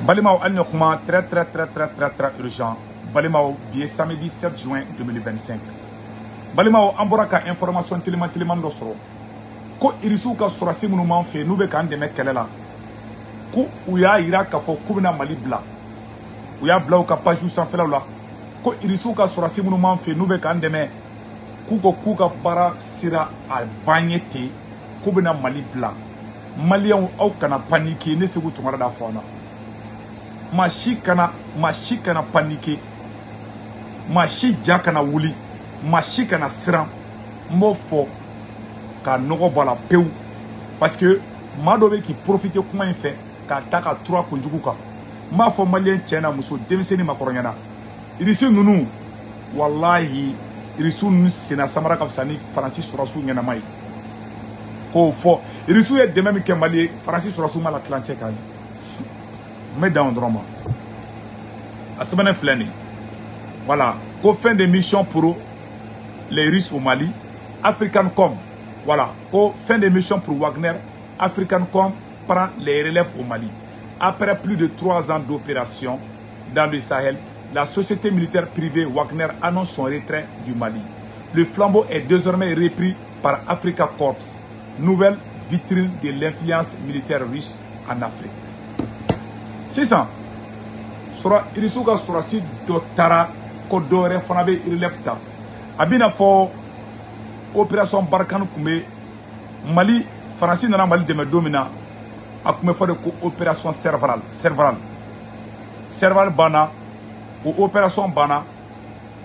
Balimao Al-Nokma, très urgent. Balimao, bien samedi 7 juin 2025. Balimao, Amboraka, information téléman d'Osro. Ko Irisuka Surasi Mouman fait, nous bekan de Mekelela. Ko Ouya Iraka pour Koubina Malibla. Ouya Blauka Pajou sans faire là. Ko Irisuka Surasi Mouman fait, nous bekan de me. Kuko Kuka Para Sira al Bagnete. Koubina Malibla. Maliens au kana paniquer, ne se vous tombera la fauna. Machi kana paniquer. Machi jakana wuli. Machi kana siran. Mofo. Ka nogo bala peu. Parce que, madobe qui profite comment il fait. Ka taka 3 konjuguka. Ma fo malien tchena muso. Demiseni makoronyana. Irisi nunu. Wallahi. Irisi nunu sena samara kafsani. Francis Sorasu nyana mai. Ko fo. Irisi est de même que Mali. Francis Sorasu mal Atlantique. Mais dans le drama. À ce moment là, voilà. Qu'au fin de mission pour les Russes au Mali, Africancom, voilà. Qu'au fin de mission pour Wagner, Africancom prend les relèves au Mali. Après plus de 3 ans d'opération dans le Sahel, la société militaire privée Wagner annonce son retrait du Mali. Le flambeau est désormais repris par Africa Corps, nouvelle vitrine de l'influence militaire russe en Afrique. C'est ça. Sura Irisuka Surasi Dotara Kodore Fonabe Irlefta. Abina fo opération Barkhane Koumé Mali, France nana Mali de me domina. A Koumé fo de opération Serval Bana ou opération Bana.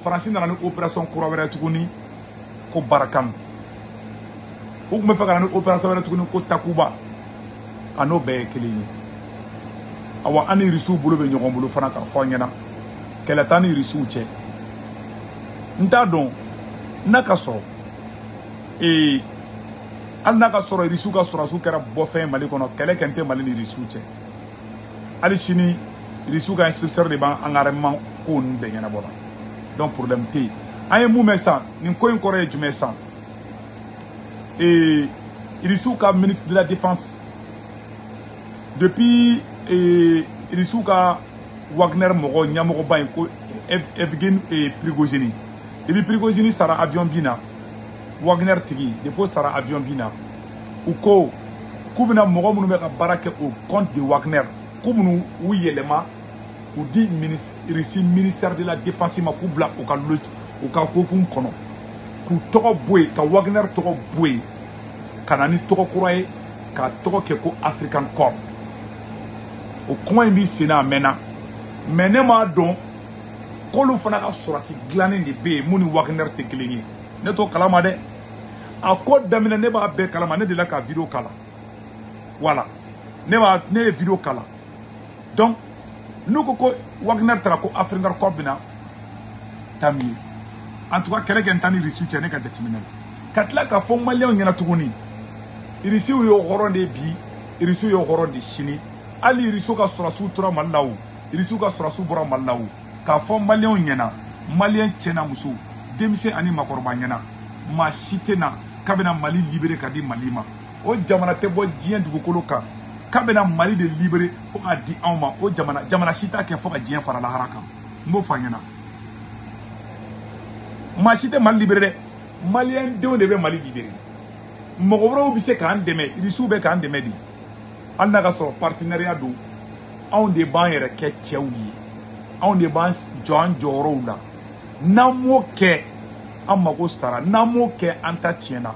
France nana opération Kourawere Tougouni ko Barkhane. Ou Koumé fa kana opération Tougouni ko Takuba. Ano be kelini. Awa ani risu bolo be ɲɔgɔn bolo fana ka fɔ an ɲɛna kɛlɛ t'an ni risuw cɛ n t'a dɔn n'a ka sɔrɔ hali n'a ka sɔrɔ risuw ka sɔrɔsiw kɛra bɔfɛn Mali kɔnɔ kɛlɛ kɛ n tɛ Mali ni risuw cɛ hali sini risuw ka instructeur de b'an engagement ko ninnu bɛɛ ɲɛnabɔ la donc problème tɛ yen an ye mun mɛn sisan nin ko in kɔrɔ ye jumɛn sisan risuw ka ministre de la défense depuis Irisuka Wagner Mogo Nyamogoba ko Evgeny Prigozhin. Depuis Prigozhin sara avion bina. Wagner tigi dépôt sara avion bina. Uko Koubina Mogo munu be ka barake au compte de Wagner. Koubunu ou yelema ou dit ministère de la défense ma koubla au ka lot au ka kokum kono. Ku toko boy ka Wagner toko boy. Kanani toko kuraye ka toko keko African Corps. O comment il dit c'est maintenant mais ne m'a don kolu fana ka surasi glanin de be muni Wagner te kelenye ne to kalama de a ko damina ne ba be kalama ne de la ka vidéo kala voilà ne vidéo kala donc nous ko Wagner tara ko African Corps bina tammi en tout cas kele gen tani research ne ka jatimina katla ka fo malien nyana tuguni irisi yo horonde bi irisi yo horonde chini Ali Irisuka Surasu Tura Malaou, Irisuka Surasu Bora Malaou, Ka fo Malien Nyana, Malien Tchena Moussou, Demise Ani Makorba Nyana, Ma Chitena, Kabena Mali libéré Kadi Malima, O Jamana Tebo Dien du Gokoloka, Kabena Mali de libéré, O Adi Auma, O Jamana Chita qui foka Dien Fara la Haraka, Mo Fanyana. Ma Chite Mali libéré, Malien de devait Mali libéré. Mogobro Bise Kan Deme, Irisube Kan Demedi. An n'a pas partenariat d'eau. On débat et requête tchaoui. On débat John Joroula. Namo ke amago sara. Namo ke antatiena.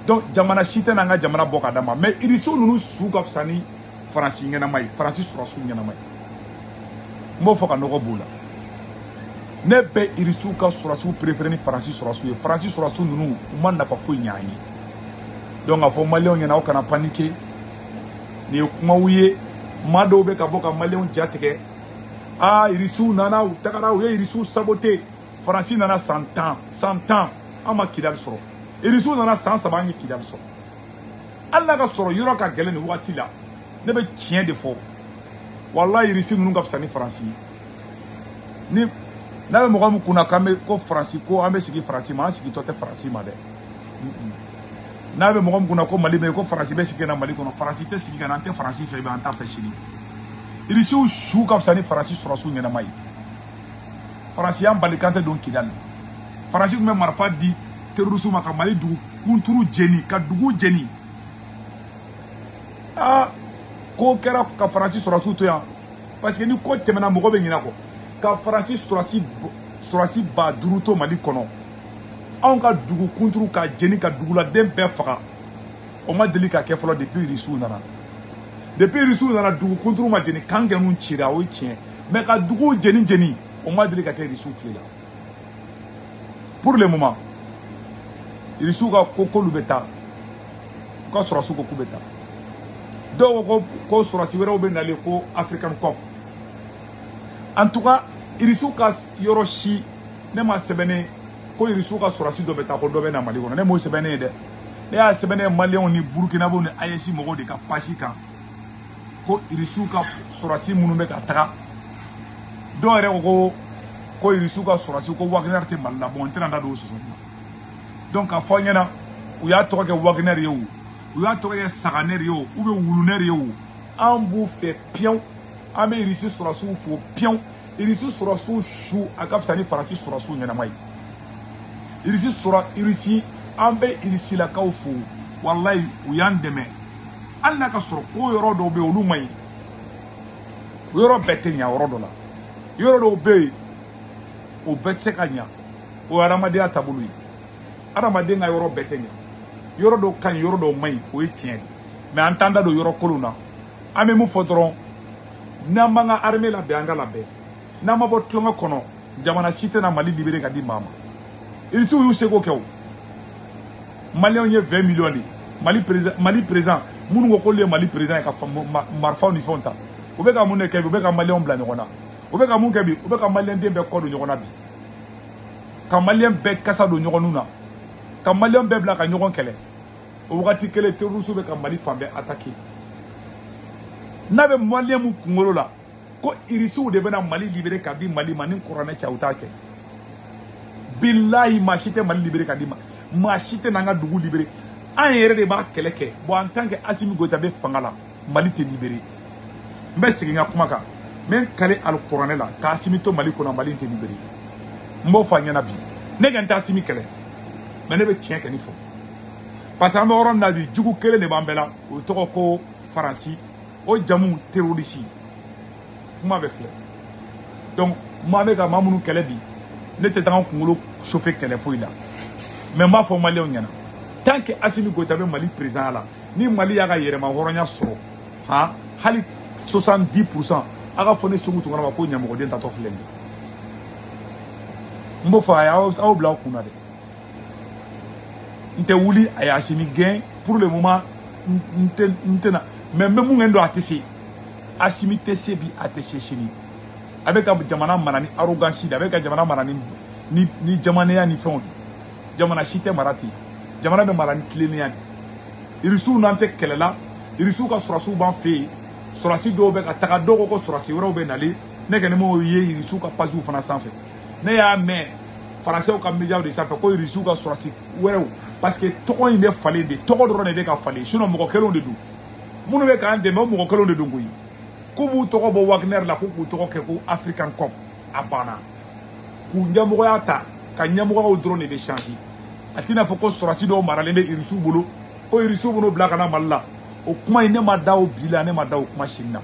Donc, Jamana Sita n'a Jamana Bokadama. Mais ils sont nous sous Gafsani, Francis Yanamai, Francis Rassou Yanamai. Mofoka Noroboula. Nebe Irisuka Surasu préféré Francis Rassou. Francis Rassou nous, on n'a pas fouillé. Donc, à fond, Malien, il y en a aucun paniqué. Ni Mouye, Mado Beka Boka Malien Jatke. Ah, Irisu Nana, Takara, Irisu saboté. Francis Nana 100 ans, 100 ans. Ama Kidal Soro. Irisu Nana 100 Sabani Kidal Soro. Alnaga Soro, Yuraka Galen Watila. Nebe tient de faux. Wallah, Irisu Nungafsani Francis. Ni, Nabe Mogamou Kuna Kame, ko Francis, ko Amesiki Francis, Mansiki Tote Francis Made. n'a bɛ mɔgɔ min kunna ko Mali bɛ yen ko Faransi bɛ sigi na Mali kɔnɔ Faransi tɛ sigi ka na an tɛ Faransi fɛ an t'a fɛ sini irisiw su ka fisa ni Faransi sɔrɔsiw ɲɛnama ye Faransi y'an bali kan tɛ don Kidali Faransi tun bɛ marifa di terroriste ma ka Mali dugu kunturu jeni ka dugu jeni ko kɛra ka Faransi sɔrɔsiw to yan parce que ni ko tɛmɛna mɔgɔ bɛ ɲinɛ kɔ ka Faransi sɔrɔsi 5000 to Mali kɔnɔ anw ka dugu kunturu ka jeni ka duguladen bɛɛ faga o ma deli ka kɛ fɔlɔ depuis irisiw nana dugu kunturu ma jeni kan gɛnnu cira o ye tiɲɛ mais ka dugu jeni o ma deli ka kɛ irisiw tile la pour le moment irisiw ka ko k'olu bɛ taa u ka sɔrɔsiw ko k'u bɛ taa dɔw ko sɔrɔsi wɛrɛw bɛ nalen ko African Cup en tout cas irisiw ka yɔrɔ si ne ma sɛbɛnne ko irisiw ka sɔrɔsi dɔ bɛ taa ko dɔ bɛ na Mali kɔnɔ ne m'o sɛbɛnne ye dɛ ne y'a sɛbɛnne Maliyɛnw ni Burukinabew ni AES mɔgɔw de ka page kan ko irisiw ka sɔrɔsi minnu bɛ ka taga dɔw yɛrɛ ko irisiw ka sɔrɔsi ko Wagner tɛ Mali la bon n tɛna n da don o sɔsɔli ma donc k'a fɔ ɲɛna u y'a tɔgɔ kɛ Wagner ye o u y'a tɔgɔ kɛ Saganer ye o ou bien Wuluner ye o an b'u fɛ piɛw an bɛ irisi sɔrɔsiw fo piɛw irisi sɔrɔsiw su a ka fisa ni Faransi sɔrɔsiw ɲɛnama ye irisi an bɛ irisilakaw fo walayi u y'an dɛmɛ hali n'a ka sɔrɔ ko yɔrɔ dɔw bɛ yen olu man ɲi o yɔrɔ bɛɛ tɛ ɲɛ yɔrɔ dɔ la yɔrɔ dɔw bɛ yen o bɛɛ tɛ se ka ɲɛ o ye adamadenya taabolo ye adamaden ka yɔrɔ bɛɛ tɛ ɲɛ yɔrɔ dɔw ka ɲi yɔrɔ dɔw man ɲi o ye tiɲɛ de mais an t'an da don yɔrɔ kolon na an bɛ mun fɔ dɔrɔn n'an b'an ka armée labɛn an ka labɛn n'an ma bɔ tulonkɛ kɔnɔ jamana si tɛna Mali libéré ka di maa ma irisiw y'u seko kɛ o Maliyɛnw ye 20 millions de Mali président minnu ko k'olu ye Mali président ye ka marifaw ni fɛnw ta u bɛ ka mun de kɛ bi u bɛ ka Maliyɛnw bila ɲɔgɔn na u bɛ ka mun kɛ bi u bɛ ka Maliyɛnden bɛɛ kɔ don ɲɔgɔn na bi ka Maliyɛn bɛɛ kasa don ɲɔgɔn na ka Maliyɛn bɛɛ bila ka ɲɔgɔn kɛlɛ o wagati kelen terroriste bɛ ka Mali fan bɛɛ attaquer n'a bɛ Maliyɛn mun kunkolo la ko irisiw de bɛna Mali libéré ka di Mali ma ni kuranɛ cɛ u t'a kɛ billahi maa si tɛ Mali libéré ka di ma maa si tɛ n'an ka dugu libéré an yɛrɛ de b'a kɛlɛ kɛ bon en tant que Assimi Goïta bɛ fanga la Mali tɛ libéré n bɛ segin n ka kuma kan n bɛ n kale alikuranɛ la ka Assimi to Mali kɔnɔ Mali tɛ libéré n b'o fɔ a ɲɛna bi ne kɛ n tɛ Assimi kɛlɛ mais ne bɛ tiɲɛ kɛ ni fɔ parce que an bɛ yɔrɔ min na bi jugu kelen de b'an bɛɛ la o tɔgɔ ko Faransi o jamu terroriste kuma bɛ filɛ donc maa bɛ ka maa minnu kɛlɛ bi ne tɛ taa n kunkolo chauffer kɛlɛ foyi la mais n b'a fɔ Maliyɛnw ɲɛna tant que Assimi Goïta bɛ Mali président la ni Mali y'a ka yɛrɛma hɔrɔnya sɔrɔ hali 70% a ka fɔ ne Segu Tunkara ma ko ɲɛmɔgɔden tatɔ filɛ nin ye n b'o fɔ a y'aw bila aw kunna dɛ n tɛ wuli a ye Assimi gɛn pour le moment n tɛna mais n bɛ mun kɛ don a tɛ se Assimi tɛ se bi a tɛ se sini a bɛ ka jamana mara ni arrogance de a bɛ ka jamana mara ni jamanaya ni fɛnw de jamana si tɛ mara ten jamana bɛ mara ni tilennenya de irisiw n'an tɛ kɛlɛ la irisiw ka sɔrɔsiw b'an fɛ yen sɔrɔsi dɔw bɛ ka taga dɔw ko sɔrɔsi wɛrɛw bɛ nalen ne kɔni m'o ye irisiw ka pages fana sanfɛ ne y'a mɛn faransɛw ka médias de sanfɛ ko irisiw ka sɔrɔsi wɛrɛw parce que tɔgɔ in bɛ falen de tɔgɔ dɔrɔn de bɛ ka falen sinon mɔgɔ kelenw de don minnu bɛ k'an dɛmɛ o mɔgɔ kelenw de don koyi ko b'u tɔgɔ bɔ Wagner la ko k'u tɔgɔ kɛ ko African Cup a banna k'u ɲɛmɔgɔya ta ka ɲɛmɔgɔw dɔrɔn de bɛ changer a tɛna fɔ ko sɔrɔsi dɔw maralen bɛ irisiw bolo ko irisiw b'u bila ka na Mali la o kuma in ne ma da o bi la ne ma da o kuma sini na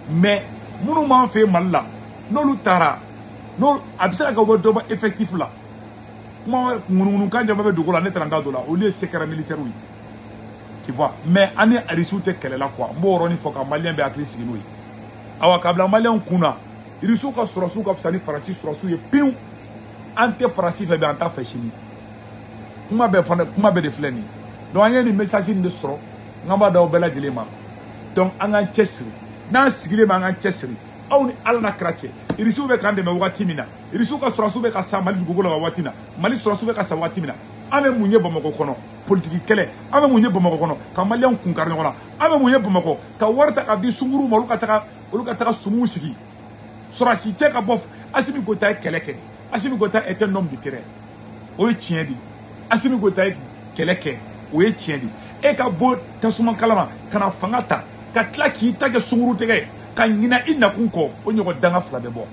mais minnu m'an fɛ Mali la n'olu taara a bɛ se ka kɛ u bɛ dɔ bɔ effectif la kuma ŋunuŋunukan jama bɛ dugu la ne tɛna n da don la olu ye secret militaire ye tu vois mais an ni irisiw tɛ kɛlɛ la quoi n b'o yɔrɔnin fɔ ka Maliyɛn bɛ hakili sigi n'o ye awa k'a bila Maliyɛnw kunna irisiw ka sɔrɔsiw ka fisa ni Faransi sɔrɔsiw ye pewu an tɛ Faransi fɛ bi an t'a fɛ sini kuma bɛɛ de filɛ nin ye donc an ye nin message nin de sɔrɔ n b'a d'aw bɛɛ lajɛlen ma donc an k'an cɛsiri n'an sigilen bɛ an k'an cɛsiri aw ni Ala n'a kira cɛ irisiw bɛ k'an dɛmɛ wagati min na irisiw ka sɔrɔsiw bɛ ka sa Mali dugukolo la wagati min na Mali sɔrɔsiw bɛ ka sa wagati min na an bɛ mun ye Bamakɔ kɔnɔ politique kɛlɛ an bɛ mun ye Bamakɔ kɔnɔ ka Maliyɛnw kun kari ɲɔgɔn na an bɛ mun ye Bamakɔ ka wari ta ka di sunkuruw ma olu ka taga sumuw sigi sɔrɔsi cɛ ka bɔ Assimi Goïta ye kɛlɛ kɛ Assimi Goïta est un homme de terrain o ye tiɲɛ de Assimi Goïta ye kɛlɛ kɛ o ye tiɲɛ de e ka bɔ tasuma kalama ka na fanga ta ka tila k'i ta kɛ sunguru tɛgɛ ka ɲina i nakun kɔ o ɲɔgɔn danga fila bɛ bɔ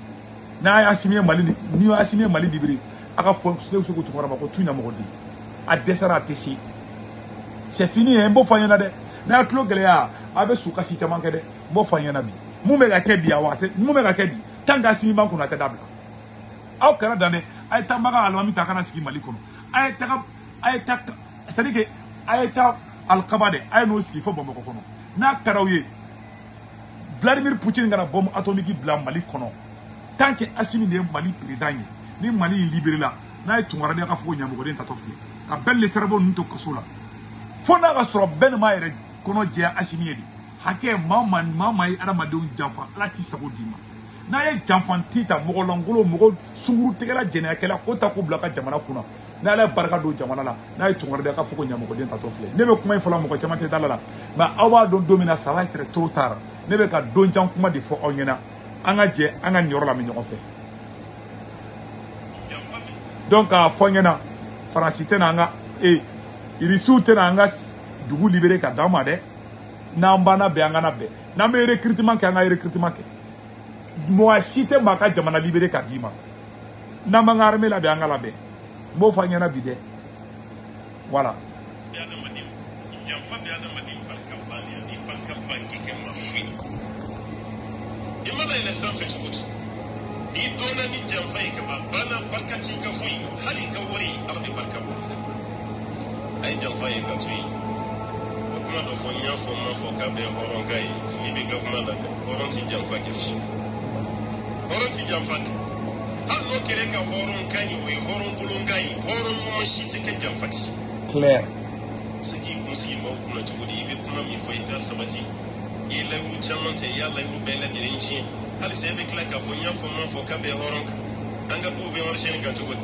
n'a y'a Assimi ye Mali ni y'a Assimi ye Mali libéré a ka fɔ Segu Tunkara ma ko tu ɲamɔgɔ di a dɛsɛra a tɛ se c'est fini n b'o fɔ an ɲɛna dɛ n'a y'a tulo gɛlɛya a bɛ sukasi caman kɛ dɛ n b'o fɔ an ɲɛna bi mun bɛ ka kɛ bi a waati mun bɛ ka kɛ bi tant que Assimi man kunna a tɛ dabila aw kana dan dɛ a ye taa Makan Alimami ta kana sigi Mali kɔnɔ a ye ta c'est à dire que a ye taa Alikaba dɛ a ye n'o sigi fo Bamakɔ kɔnɔ n'a ka d'aw ye Vladimir Poutine kana bombe atomique bila Mali kɔnɔ tant que Assimi de ye Mali président ye ni Mali in libéré la n'a ye Tunkara de ka fɔ ko ɲamɔgɔden tatɔ filɛ ka bɛɛ le cerveau ninnu to kaso la fo n'a ka sɔrɔ bɛɛ ma yɛrɛ kɔnɔ jɛya Assimi ye de hakɛ maa ye adamadenw janfa Ala t'i sago d'i ma n'a ye janfanti ta mɔgɔ langolo mɔgɔ sunguru tigɛla jɛnɛyakɛla ko ta ko bila ka jamana kunna n'Ala ye barika don jamana la n'a ye Tunkara de ka fɔ ko ɲamɔgɔden tatɔ filɛ ne bɛ kuma in fɔla mɔgɔ caman tɛ da la mais aw b'a dɔn don min na ça va être trop tard ne bɛ ka don jan kuma de fɔ aw ɲɛna an ka jɛ an ka nin yɔrɔ la min ɲɔgɔn fɛ donc k'a fɔ ɲɛna Faransi tɛna an ka Irisiw tɛna an ka dugu libéré ka d'an ma dɛ n'an banna bɛn an kana bɛn n'an bɛ recrutement kɛ an ka recrutement kɛ mɔgɔ si tɛ maa ka jamana libéré ka d'i ma n'an b'an ka armée labɛn an ka labɛn n b'o fɔ an ɲɛna bi dɛ voilà. Ni dona ni janfa ka bana barkati ka fuyi hali ka wari ardi barka ba ai janfa ka tuyi kuma da fon ya fon ma fo ka be horon kai ni be ga kuma da horon ti janfa ke shi horon ti janfa har no kire ka horon kai we horon bulun kai horon mo shi take janfa ti clair sigi musi mo kuma tugudi be kuma mi fa ita sabati ila ru chamante ya la ru bela dirinchi hali sai be kila ka fo nya fo ma fo ka be horon ka anga du be war shen ka tugut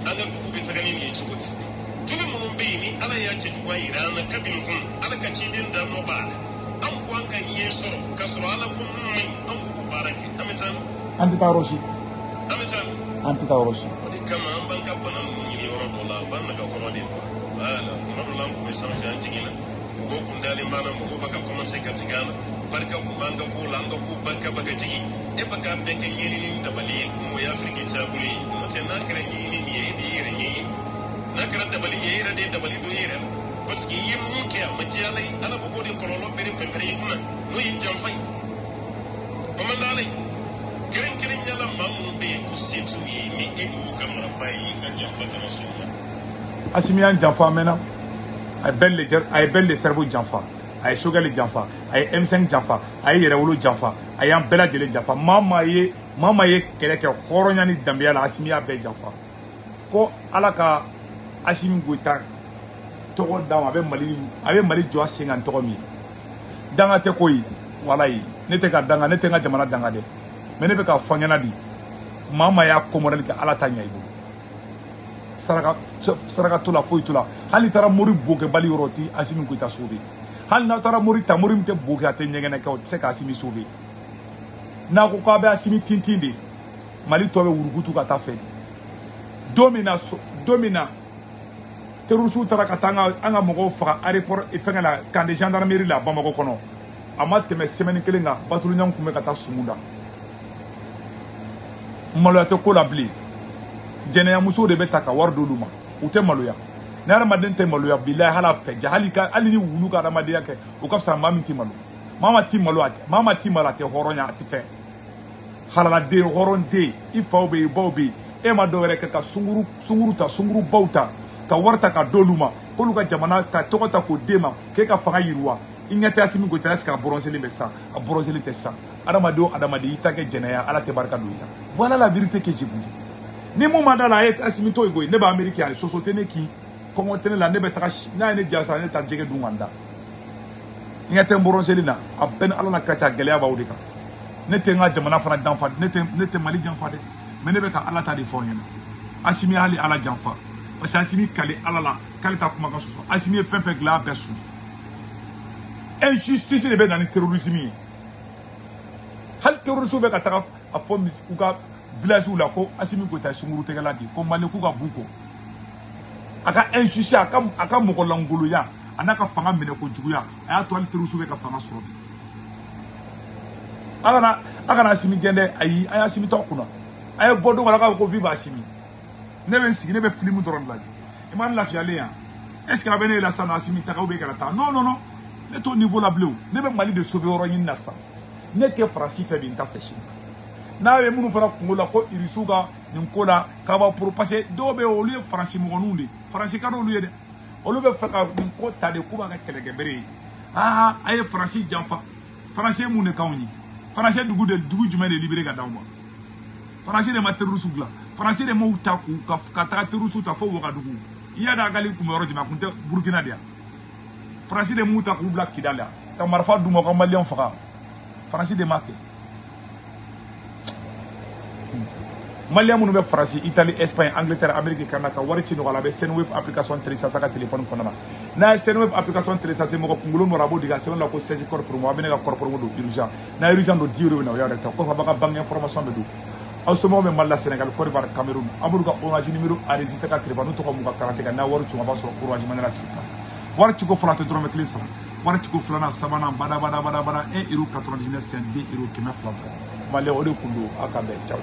anga du be tagani ni tugut tugu mun be ni ala ya ce tuwa irana kabin kun ala ka ci din da no ba an ku an kan yi soro ka soro ala kun mai an ku barake amitan anti taroshi odi kama an ban ka bana mun ni woro dola ban na ka koro de ala kuma dolan ku be san fi an jigina ko kun dalin bana mu ko baka kuma sai ka tigana barka ku banga ko langa ku barka baka jigi e baka be kan yini ni da bali mu ya firgita buli mate na kare yini ni e di yire ni na kare da bali yire de da bali do yire baski yim mu ke majalai ala bu gode kololo bere pepere kuna no yi jamfai kuma dalai kirin yala mamu be ku setu yi ni edu kamar bai kan jamfa ta sunna Assimi an janfa mena ay belle cerveau janfa ay Choguel janfa ay M5 janfa ay Yɛrɛwolo janfa ay an bɛɛ lajɛlen janfa mama ye kɛlɛ kɛ hɔrɔnya ni danbeya la Assimi y'a bɛɛ janfa ko ala ka Assimi Goïta tɔgɔ d'a ma a bɛ Mali jɔ a sen kan tɔgɔ min danga tɛ ko ye walayi ne tɛ ka danga ne tɛ n ka jamana danga dɛ mais ne bɛ ka fɔ ɲɛna di maa y'a ko modèle kɛ ala ta ɲɛ i bolo saraka to la foyi to la hali taara mori boke bali yɔrɔ ti Assimi Goïta sauver hali n'a taara mori ta mori min tɛ boke a tɛ ɲɛgɛnɛ kɛ o tɛ se ka Assimi sauver n'a ko k'a bɛ Assimi tintin de Mali tɔ bɛ wurukutu ka taa fɛ don min na terroriste taara ka taa an ka mɔgɔw faga aéroport fɛngɛ la camp de gendarmerie la Bamakɔ kɔnɔ a ma tɛmɛ semaine kelen kan patrouille kun bɛ ka taa sumu da maloya tɛ ko la bilen jɛnɛya musow de bɛ ta ka wari d'olu ma u tɛ maloya ni adamaden tɛ maloya bilahi hali a fɛ ja hali ni wulu ka adamadenya kɛ o ka fisa maa min ti malo maa ma ti malo a tɛ hɔrɔnya a tɛ fɛn halaladen hɔrɔnden i faw bɛ yen i baw bɛ yen e ma dɔ wɛrɛ kɛ ka sunguru baw ta ka wari ta ka d'olu ma k'olu ka jamana ka tɔgɔ ta k'o d'e ma k'e ka fanga yiriwa i ɲɛ tɛ Assimi Goïta est-ce que a bronzelen bɛ sisan a bronzelen tɛ sisan adamaden o adamaden i ta kɛ jɛnɛya ala tɛ barika don i la voilà la vérité que je vous dis ni mun ma da la a ye Assimi to yen koyi ne bɛ Amérique yan soso tɛ ne kin kɔngɔ tɛ ne la ne bɛ taga n'a ye ne diya sa ne taa jɛgɛ dun ka n da i ɲɛ tɛ n bronzelen na a bɛɛ ni ala na ka ca gɛlɛya b'aw de kan ne tɛ n ka jamana fana janfa ne tɛ Mali janfa dɛ mais ne bɛ ka ala ta de fɔ ɲɛna Assimi hali ala janfa parce que Assimi kale ala la k'ale ta kumakan sɔsɔ Assimi ye fɛn fɛn dilan a bɛɛ sɔsɔ injustice de bɛ na ni terrorisme ye hali terroriste bɛ ka taga a fɔ u ka village la ko Assimi Goïta ye sunguru tɛgɛla de ko Mali k'u ka b'u kɔ aka injustice aka mogolanguluya anaka fanga mene ko juguya aya to al terusu be ka fanga soro agana asimi gende ayi aya asimi to kuna aya bodo wala ka ko viva asimi ne ben sigi ne be film doron laji iman la fiale ya est ce que abene la sana asimi ta ko be kala ta non ne to niveau la bleu ne be mali de sauver oro yin nasa ne ke France fait bin ta feshi na be munu fara kungola ko irisuga ninkola ka ba pour passer do be o lieu France mo nundi France ka do lieu de o lu be faka ninko ta de kuba ka kelege bere ay France janfa France mu ne kawni France dugu jume de libéré ga dawma France de materusu gla France de mo ta ku ka ta terusu ta fo wa dugu iya da gali ku moro jima kunte Burkina dia France de mu ta ku black kidala ta marfa du mo ko malion faka France de make Malia munu be France, Italie, Espagne, Angleterre, Amérique, Canada, warichi no wala be Senwave application télécharge saka téléphone fona na Senwave application télécharge mo ko ngulu no rabo diga selon la ko seji corps pour moi bene ga corps pour mo do urgent na urgent do diure na ya reta ko fa baka bang information be do en ce moment malla Sénégal Côte d'Ivoire Cameroun amuru ga orange numéro enregistré ka téléphone to ko mo ka karate ga na waru ci ba so orange manela sur place warichi ko flate drome clé ça warichi ko flana sabana bada 1,99 €, c'est 2 € qui me flante Malé o de kundo akabe ciao